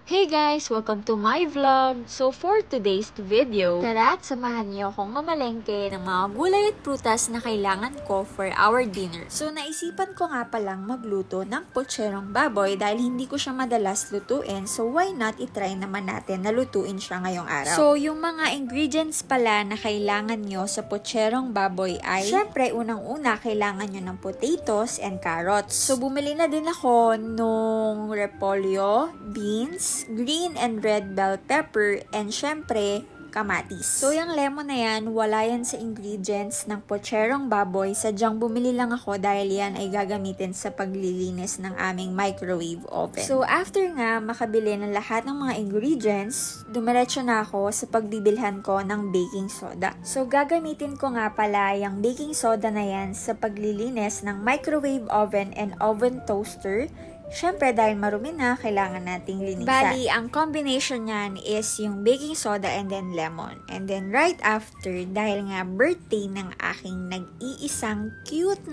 Hey guys! Welcome to my vlog! So for today's video, tara at samahan niyo akong mamalengke ng mga gulay at prutas na kailangan ko for our dinner. So naisipan ko nga palang magluto ng putserong baboy dahil hindi ko siya madalas lutuin, so why not itry naman natin na lutuin siya ngayong araw. So yung mga ingredients pala na kailangan nyo sa putserong baboy ay, syempre unang-una kailangan nyo ng potatoes and carrots. So bumili na din ako nung repolyo, beans, green and red bell pepper, and syempre, kamatis. So, yung lemon na yan, wala yan sa ingredients ng putserong baboy. Sadyang bumili lang ako dahil yan ay gagamitin sa paglilinis ng aming microwave oven. So, after nga makabili ng lahat ng mga ingredients, dumiretso na ako sa pagbibilhan ko ng baking soda. So, gagamitin ko nga pala yung baking soda na yan sa paglilinis ng microwave oven and oven toaster. Syempre, dahil marumi na, kailangan nating linisan. Bali, ang combination niyan is yung baking soda and then lemon. And then, right after, dahil nga birthday ng aking nag-iisang cute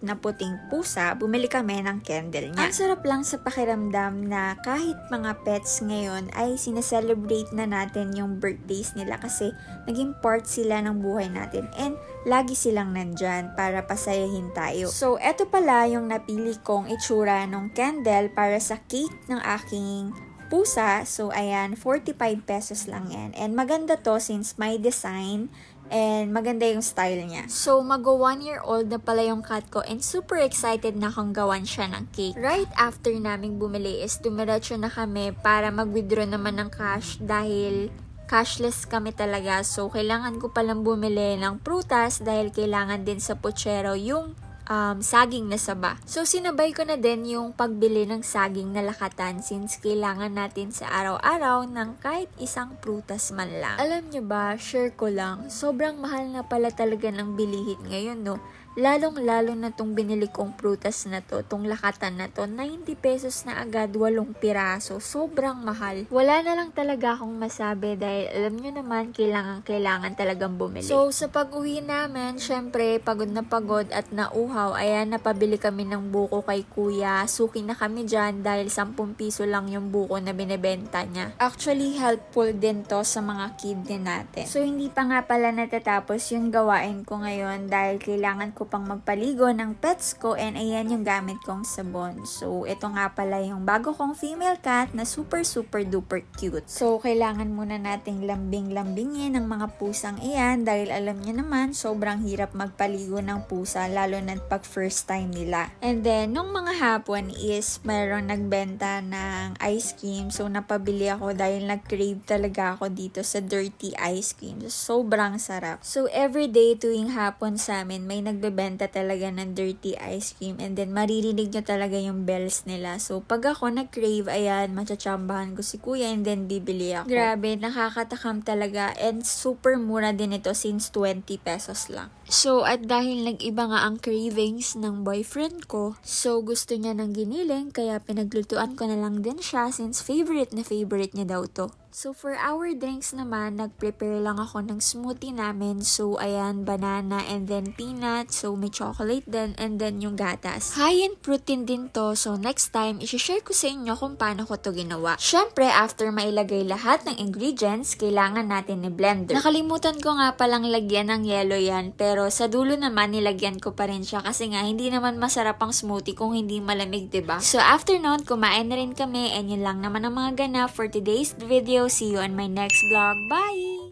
na puting pusa, bumili kami ng candle niya. Ang sarap lang sa pakiramdam na kahit mga pets ngayon ay sineselebrate na natin yung birthdays nila kasi naging part sila ng buhay natin. And lagi silang nandyan para pasayahin tayo. So, eto pala yung napili kong itsura ng candle para sa cake ng aking pusa. So, ayan, 45 pesos lang yan. And maganda to since may design and maganda yung style niya. So, mag-1-year-old na pala yung cat ko and super excited na akong gawan siya ng cake. Right after naming bumili is dumiretso na kami para mag-withdraw naman ng cash dahil cashless kami talaga. So, kailangan ko palang bumili ng prutas dahil kailangan din sa putsero yung saging na saba. So, sinabay ko na din yung pagbili ng saging na lakatan since kailangan natin sa araw-araw ng kahit isang prutas man lang. Alam nyo ba, share ko lang, sobrang mahal na pala talaga ng bilihin ngayon, no? Lalong-lalo na tong binili kong prutas na to, tong lakatan na to, 90 pesos na agad, 8 piraso. Sobrang mahal. Wala na lang talaga akong masabi dahil alam nyo naman, kailangan talagang bumili. So, sa pag-uwi namin, syempre, pagod na pagod at nauhaw, ayan, napabili kami ng buko kay kuya. Suki na kami dyan dahil 10 piso lang yung buko na binibenta niya. Actually, helpful din to sa mga kid din natin. So, hindi pa nga pala natatapos yung gawain ko ngayon dahil kailangan ko pang magpaligo ng pets ko and ayan yung gamit kong sabon. So, ito nga pala yung bago kong female cat na super duper cute. So, kailangan muna nating lambing-lambingin ng mga pusang iyan dahil alam niyo naman, sobrang hirap magpaligo ng pusa lalo na pag first time nila. And then, nung mga hapon is mayroong nagbenta ng ice cream. So, napabili ako dahil nag-crave talaga ako dito sa dirty ice cream. Sobrang sarap. So, everyday tuwing hapon sa amin, may nagbebenta talaga ng dirty ice cream and then maririnig nyo talaga yung bells nila. So, pag ako nag-crave, ayan, matsatsambahan ko si kuya and then bibili ako. Grabe, nakakatakam talaga and super mura din ito since 20 pesos lang. So, at dahil nag-iba nga ang cravings ng boyfriend ko, so gusto niya ng giniling kaya pinaglutuan ko na lang din siya since favorite niya daw to. So, for our drinks naman, nag-prepare lang ako ng smoothie namin. So, ayan, banana and then peanut. So, may chocolate din and then yung gatas. High in protein din to. So, next time, isi-share ko sa inyo kung paano ko to ginawa. Syempre, after mailagay lahat ng ingredients, kailangan natin i-blender. Nakalimutan ko nga palang lagyan ng yellow yan. Pero sa dulo naman, nilagyan ko pa rin siya. Kasi nga, hindi naman masarap ang smoothie kung hindi malamig, diba? So, after nun, kumain na rin kami. And yun lang naman ang mga ganap for today's video. See you on my next vlog. Bye!